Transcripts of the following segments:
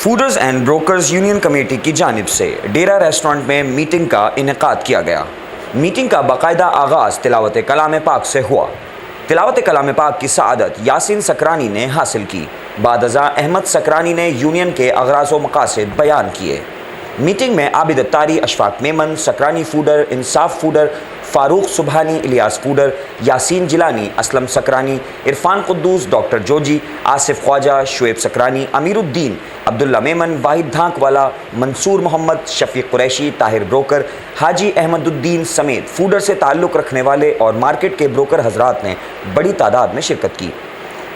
فوڈرز and brokers union committee کی جانب سے ڈیرہ ریسٹورنٹ میں میٹنگ کا انعقاد کیا گیا۔ میٹنگ کا باقاعدہ آغاز تلاوت کلام پاک سے ہوا۔ تلاوت کلام پاک کی سعادت یاسین سکرانی نے حاصل کی۔ بعد ازاں احمد سکرانی نے یونین کے اغراض و مقاصد بیان کیے۔ میٹنگ میں عابد اتاری، اشفاق میمن، سکرانی فوڈر، انصاف فوڈر، فاروق سبحانی، الیاس فوڈر، یاسین جیلانی، اسلم سکرانی، عرفان قدوس، ڈاکٹر جوجی، آصف خواجہ، شعیب سکرانی، امیر الدین، عبداللہ میمن، واحد دھانک والا، منصور محمد، شفیق قریشی، طاہر بروکر، حاجی احمد الدین سمیت فوڈر سے تعلق رکھنے والے اور مارکیٹ کے بروکر حضرات نے بڑی تعداد میں شرکت کی۔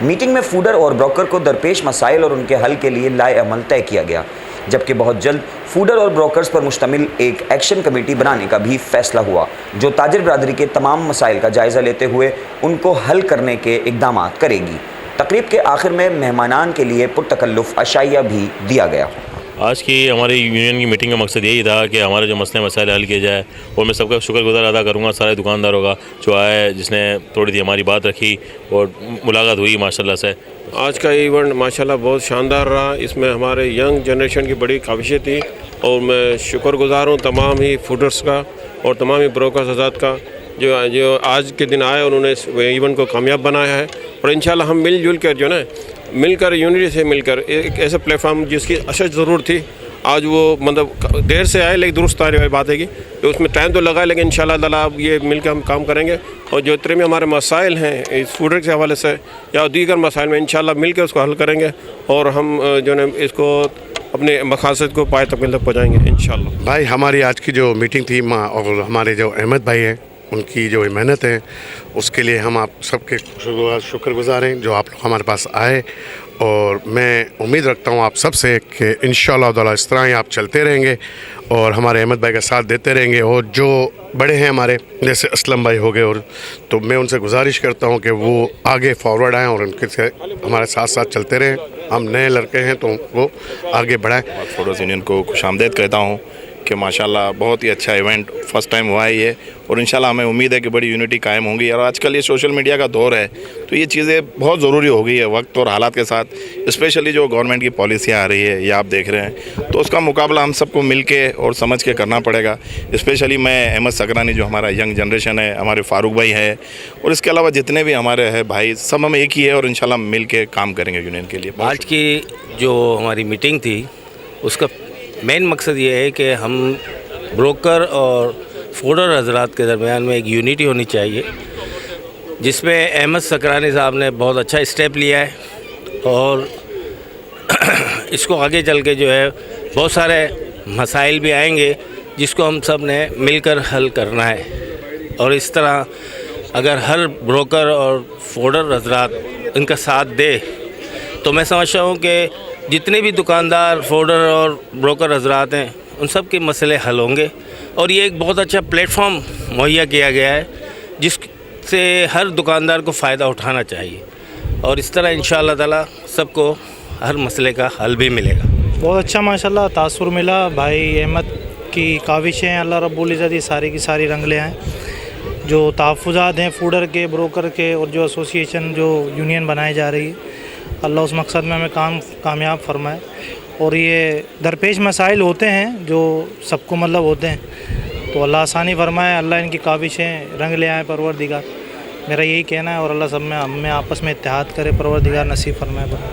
میٹنگ میں فوڈر اور بروکر کو درپیش مسائل اور ان کے حل کے لیے لائحہ عمل طے کیا گیا، جبکہ بہت جلد فوڈر اور بروکرز پر مشتمل ایک ایکشن کمیٹی بنانے کا بھی فیصلہ ہوا، جو تاجر برادری کے تمام مسائل کا جائزہ لیتے ہوئے ان کو حل کرنے کے اقدامات کرے گی۔ تقریب کے آخر میں مہمانان کے لیے پرتکلف عشائیہ بھی دیا گیا۔ آج کی ہماری یونین کی میٹنگ کا مقصد یہی تھا کہ ہمارے جو مسئلے مسائل حل کیے جائے، اور میں سب کا شکر گزار ادا کروں گا سارے دکانداروں کا جو آئے، جس نے تھوڑی سی ہماری بات رکھی اور ملاقات ہوئی ماشاءاللہ سے۔ آج کا ایونٹ ماشاءاللہ بہت شاندار رہا، اس میں ہمارے ینگ جنریشن کی بڑی کاوشیں تھی، اور میں شکر گزار ہوں تمام ہی فوڈرز کا اور تمام ہی بروکرز حضرات کا جو آج کے دن آئے، انہوں نے اس ایونٹ کو کامیاب بنایا ہے۔ اور انشاءاللہ ہم مل جل کر جو نا مل کر یونٹی سے مل کر ایک ایسا پلیٹ فارم جس کی اشد ضرورت تھی، آج وہ مطلب دیر سے آئے لیکن درست آنے والی بات ہے کہ اس میں ٹائم تو لگا، لیکن انشاءاللہ تعالیٰ اب یہ مل کے ہم کام کریں گے، اور جو اتنے بھی ہمارے مسائل ہیں اس فوڈر کے حوالے سے یا دیگر مسائل میں انشاءاللہ مل کے اس کو حل کریں گے، اور ہم جو ہے اس کو اپنے مقاصد کو پائے تکمیل تک پہنچائیں گے انشاءاللہ۔ بھائی ہماری آج کی جو میٹنگ تھی اور ہمارے جو احمد بھائی ہیں ان کی جو محنت ہے اس کے لیے ہم آپ سب کے شکر گزار ہیں جو آپ لوگ ہمارے پاس آئے، اور میں امید رکھتا ہوں آپ سب سے کہ انشاءاللہ تعالیٰ اس طرح ہی آپ چلتے رہیں گے اور ہمارے احمد بھائی کا ساتھ دیتے رہیں گے، اور جو بڑے ہیں ہمارے جیسے اسلم بھائی ہو گئے، اور تو میں ان سے گزارش کرتا ہوں کہ وہ آگے فارورڈ آئیں اور ان کے سے ہمارے ساتھ ساتھ چلتے رہیں۔ ہم نئے لڑکے ہیں تو وہ آگے بڑھائیں۔ فوڈرز یونین کو خوش آمدید کہتا ہوں کہ ماشاءاللہ بہت ہی اچھا ایونٹ فرسٹ ٹائم ہوا ہے یہ، اور انشاءاللہ ہمیں امید ہے کہ بڑی یونٹی قائم ہوں گی، اور آج کل یہ سوشل میڈیا کا دور ہے تو یہ چیزیں بہت ضروری ہو گئی ہے وقت اور حالات کے ساتھ، اسپیشلی جو گورنمنٹ کی پالیسیاں آ رہی ہے یہ آپ دیکھ رہے ہیں، تو اس کا مقابلہ ہم سب کو مل کے اور سمجھ کے کرنا پڑے گا۔ اسپیشلی میں احمد سکرانی جو ہمارا ینگ جنریشن ہے، ہمارے فاروق بھائی ہے، اور اس کے علاوہ جتنے بھی ہمارے ہیں بھائی، سب ہم ایک ہی ہے اور انشاءاللہ مل کے کام کریں گے یونین کے لیے۔ آج کی جو ہماری میٹنگ تھی اس کا مین مقصد یہ ہے کہ ہم بروکر اور فوڈر حضرات کے درمیان میں ایک یونٹی ہونی چاہیے، جس میں احمد سکرانی صاحب نے بہت اچھا اسٹیپ لیا ہے، اور اس کو آگے چل کے جو ہے بہت سارے مسائل بھی آئیں گے جس کو ہم سب نے مل کر حل کرنا ہے، اور اس طرح اگر ہر بروکر اور فوڈر حضرات ان کا ساتھ دے تو میں سمجھتا ہوں کہ جتنے بھی دکاندار، فوڈر اور بروکر حضرات ہیں ان سب کے مسئلے حل ہوں گے، اور یہ ایک بہت اچھا پلیٹ فارم مہیا کیا گیا ہے جس سے ہر دکاندار کو فائدہ اٹھانا چاہیے، اور اس طرح انشاءاللہ تعالیٰ سب کو ہر مسئلے کا حل بھی ملے گا۔ بہت اچھا ماشاءاللہ تاثر ملا، بھائی احمد کی کاوشیں اللہ رب العزت یہ ساری کی ساری رنگ لے آئیں، جو تحفظات ہیں فوڈر کے، بروکر کے، اور جو ایسوسیشن جو یونین بنائی جا رہی ہے، اللہ اس مقصد میں ہمیں کامیاب فرمائے، اور یہ درپیش مسائل ہوتے ہیں جو سب کو مطلب ہوتے ہیں تو اللہ آسانی فرمائے، اللہ ان کی کاوشیں رنگ لے آئے پروردگار، میرا یہی کہنا ہے، اور اللہ سب میں ہم میں آپس میں اتحاد کرے پروردگار نصیب فرمائے۔